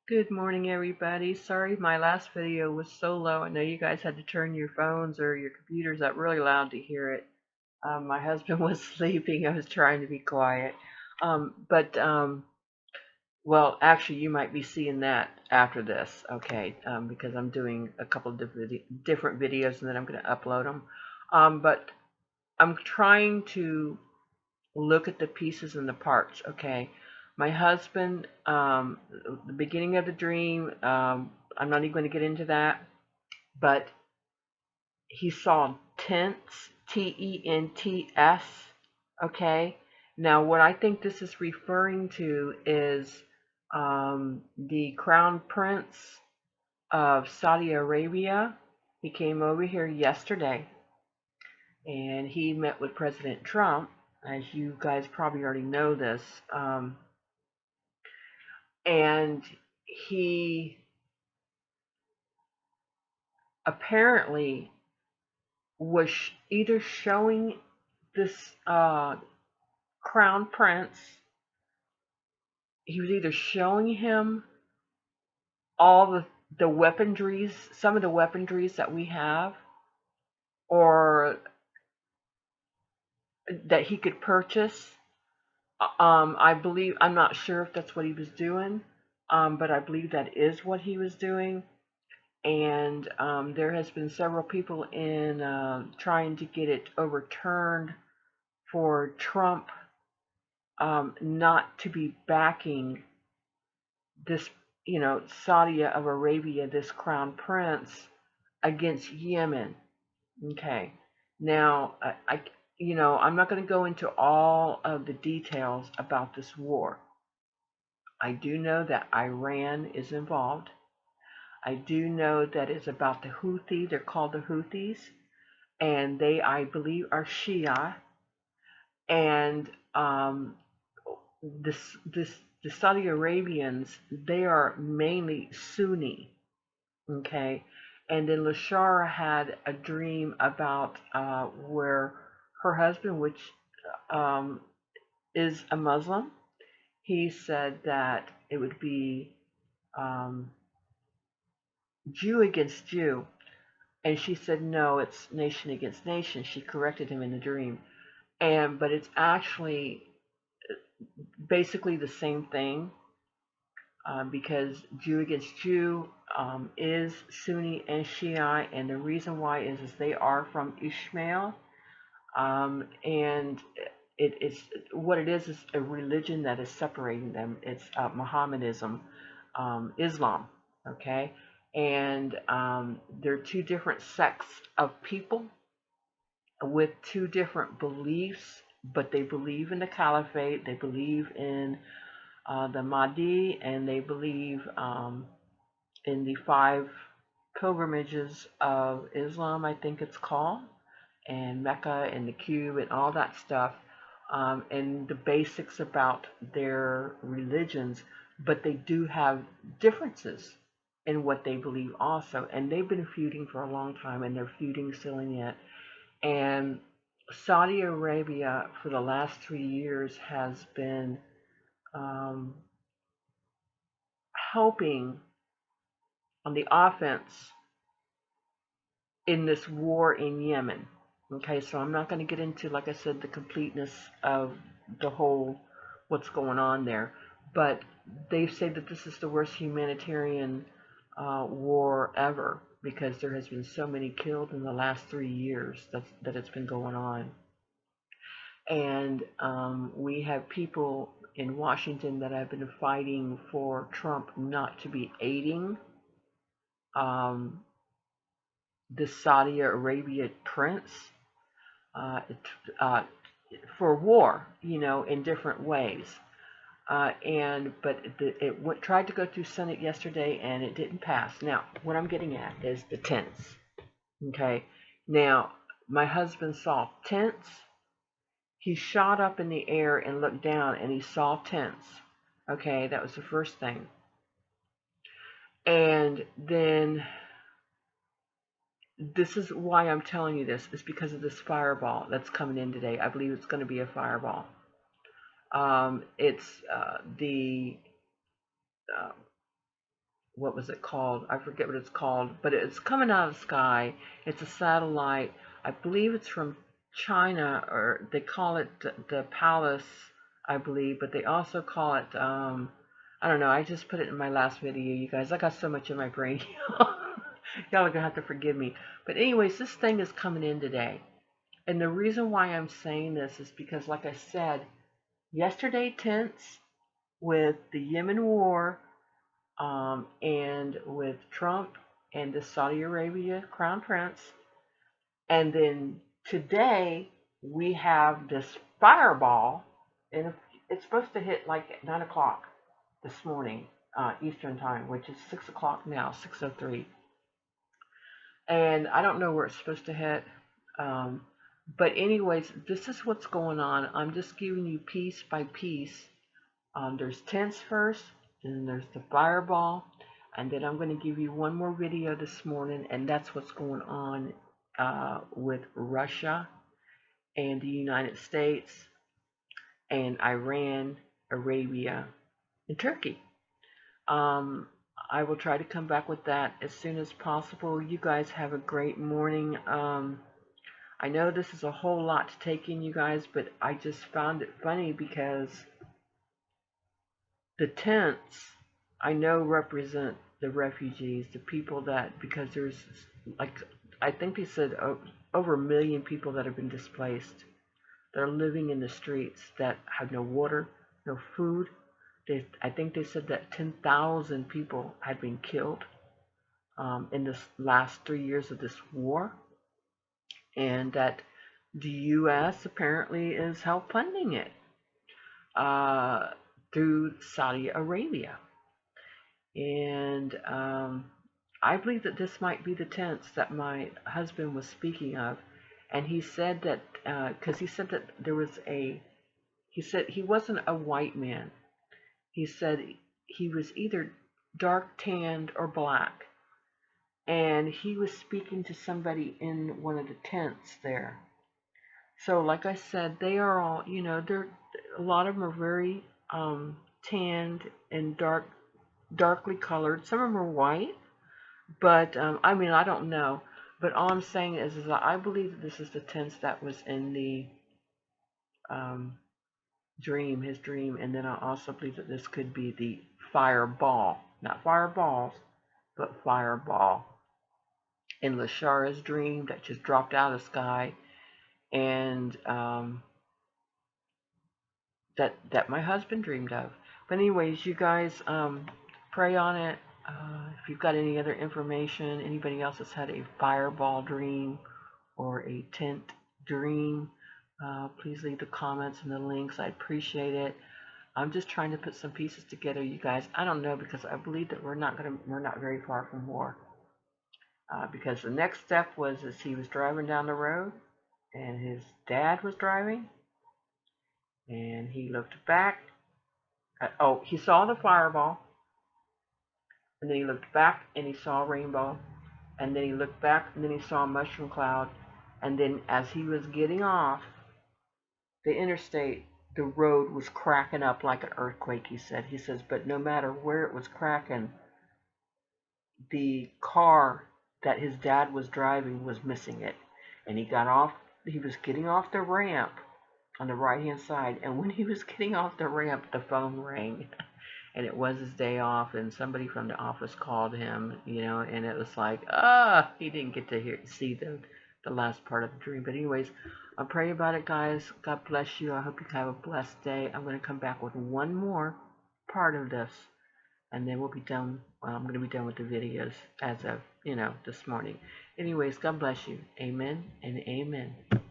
Good morning, everybody. Sorry my last video was so low. I know you guys had to turn your phones or your computers up really loud to hear it. My husband was sleeping. I was trying to be quiet. But well, actually, you might be seeing that after this, okay? Because I'm doing a couple of different videos and then I'm going to upload them. But I'm trying to look at the pieces and the parts, okay? My husband, the beginning of the dream, I'm not even going to get into that, but he saw tents, Tents, okay? Now, what I think this is referring to is the crown prince of Saudi Arabia. He came over here yesterday and he met with President Trump. As you guys probably already know this, um, and he apparently was either showing this crown prince, he was either showing him all the weaponries, some of the weaponries that we have, or that he could purchase. I believe, I'm not sure if that's what he was doing, but I believe that is what he was doing. And there has been several people in trying to get it overturned for Trump not to be backing this, Saudi of Arabia, this crown prince, against Yemen. Okay, now I'm not going to go into all of the details about this war. I do know that Iran is involved. I do know that it's about the Houthi. They're called the Houthis, and they, I believe, are Shia. And this the Saudi Arabians, they are mainly Sunni. Okay, and then Lashara had a dream about where her husband, which um, is a Muslim, he said that it would be um, Jew against Jew. And she said, no, it's nation against nation. She corrected him in the dream. But it's actually basically the same thing because Jew against Jew is Sunni and Shia. And the reason why is they are from Ishmael. And it's what it is a religion that is separating them. It's Mohammedanism, Islam, okay? And they're two different sects of people with two different beliefs, but they believe in the caliphate, they believe in the Mahdi, and they believe in the five pilgrimages of Islam, I think it's called, and Mecca and the Cube and all that stuff, and the basics about their religions, but they do have differences in what they believe also. And they've been feuding for a long time, and they're feuding still and yet. And Saudi Arabia, for the last 3 years, has been um, helping on the offense in this war in Yemen. Okay, so I'm not going to get into, like I said, the completeness of the whole what's going on there, but they say that this is the worst humanitarian war ever because there has been so many killed in the last 3 years that it's been going on. And we have people in Washington that have been fighting for Trump not to be aiding um, the Saudi Arabia prince uh, uh, for war, in different ways. But tried to go through Senate yesterday and it didn't pass. Now, what I'm getting at is the tents. Okay. Now, my husband saw tents. He shot up in the air and looked down and he saw tents. Okay, that was the first thing. And then this is why I'm telling you this, is because of this fireball that's coming in today. I believe it's going to be a fireball. It's the uh, what was it called? I forget what it's called, but it's coming out of the sky. It's a satellite. I believe it's from China, or they call it the Palace, I believe, but they also call it, I don't know. I just put it in my last video, you guys. I got so much in my brain. Y'all are going to have to forgive me. But anyways, this thing is coming in today. And the reason why I'm saying this is because, like I said, yesterday tense with the Yemen war, and with Trump and the Saudi Arabia crown prince. And then today we have this fireball, and it's supposed to hit like at 9 o'clock this morning, Eastern time, which is 6 o'clock now, 6:03. And I don't know where it's supposed to hit. Um, but anyways, this is what's going on. I'm just giving you piece by piece. There's tents first, then there's the fireball, and then I'm going to give you one more video this morning, and that's what's going on with Russia and the United States and Iran, Arabia, and Turkey. Um, I will try to come back with that as soon as possible. You guys have a great morning. I know this is a whole lot to take in, you guys, but I just found it funny because the tents I know represent the refugees, the people that, because there's like, I think they said over 1 million people that have been displaced. They're living in the streets that have no water, no food. I think they said that 10,000 people had been killed in this last 3 years of this war, and that the U.S. apparently is help funding it uh, through Saudi Arabia. And I believe that this might be the tents that my husband was speaking of. And he said that, because he said that he said he wasn't a white man. He said he was either dark tanned or black. And he was speaking to somebody in one of the tents there. So, like I said, they are all, a lot of them are very tanned and darkly colored. Some of them are white, but I mean, I don't know. But all I'm saying is that I believe that this is the tense that was in the um, dream, his dream, and then I also believe that this could be the fireball, not fireballs, but fireball in Lashara's dream that just dropped out of the sky, and that my husband dreamed of. But anyways, you guys pray on it. If you've got any other information, anybody else that's had a fireball dream or a tent dream, please leave the comments and the links. I appreciate it. I'm just trying to put some pieces together, you guys. I don't know, because I believe that we're not very far from war. Because the next step was as he was driving down the road, and his dad was driving, and he looked back. He saw the fireball, and then he looked back and he saw a rainbow, and then he looked back and then he saw a mushroom cloud, and then as he was getting off the interstate, the road was cracking up like an earthquake, he says, but no matter where it was cracking, the car that his dad was driving was missing it. And he was getting off the ramp on the right hand side, and when he was getting off the ramp, the phone rang. And it was his day off, and somebody from the office called him, and it was like, he didn't get to see the last part of the dream. But anyways, I'll pray about it, guys. God bless you. I hope you have a blessed day. I'm going to come back with one more part of this, and then we'll be done. Well, I'm going to be done with the videos as of, this morning. Anyways, God bless you. Amen and amen.